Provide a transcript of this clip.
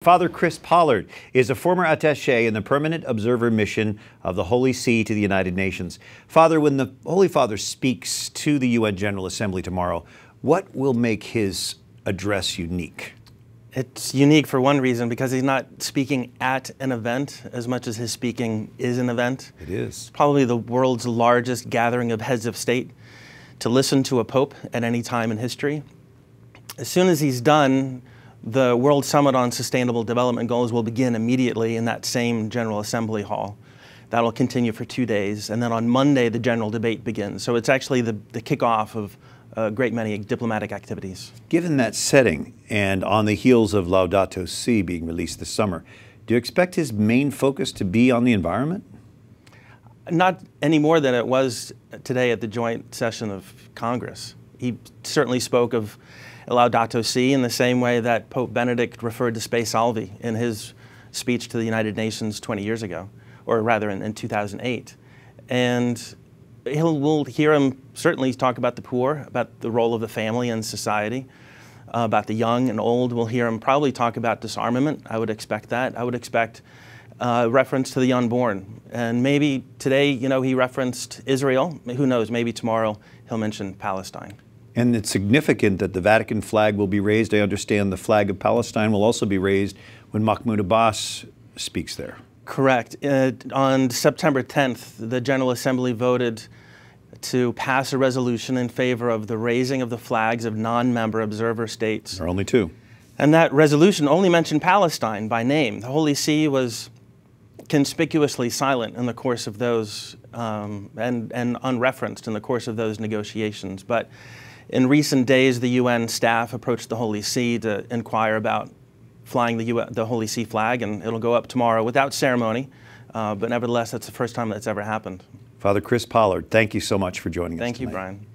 Father Chris Pollard is a former attaché in the Permanent Observer Mission of the Holy See to the United Nations. Father, when the Holy Father speaks to the UN General Assembly tomorrow, what will make his address unique? It's unique for one reason, because he's not speaking at an event as much as his speaking is an event. It is. Probably the world's largest gathering of heads of state to listen to a pope at any time in history. As soon as he's done, the World Summit on Sustainable Development Goals will begin immediately in that same General Assembly Hall. That'll continue for 2 days, and then on Monday the general debate begins. So it's actually the kickoff of a great many diplomatic activities. Given that setting, and on the heels of Laudato Si being released this summer, do you expect his main focus to be on the environment? Not any more than it was today at the joint session of Congress. He certainly spoke of Laudato Si in the same way that Pope Benedict referred to Spe Salvi in his speech to the United Nations 20 years ago, or rather in 2008. And we'll hear him certainly talk about the poor, about the role of the family in society, about the young and old. We'll hear him probably talk about disarmament. I would expect that. I would expect reference to the unborn. And maybe today, he referenced Israel. Who knows, maybe tomorrow he'll mention Palestine. And it's significant that the Vatican flag will be raised. I understand the flag of Palestine will also be raised when Mahmoud Abbas speaks there. Correct. On September 10th, the General Assembly voted to pass a resolution in favor of the raising of the flags of non-member observer states. There are only two. And that resolution only mentioned Palestine by name. The Holy See was conspicuously silent in the course of those, and unreferenced in the course of those negotiations. But in recent days, the UN staff approached the Holy See to inquire about flying the Holy See flag, and it'll go up tomorrow without ceremony, but nevertheless, that's the first time that's ever happened. Father Chris Pollard, thank you so much for joining us tonight. Thank you, Brian.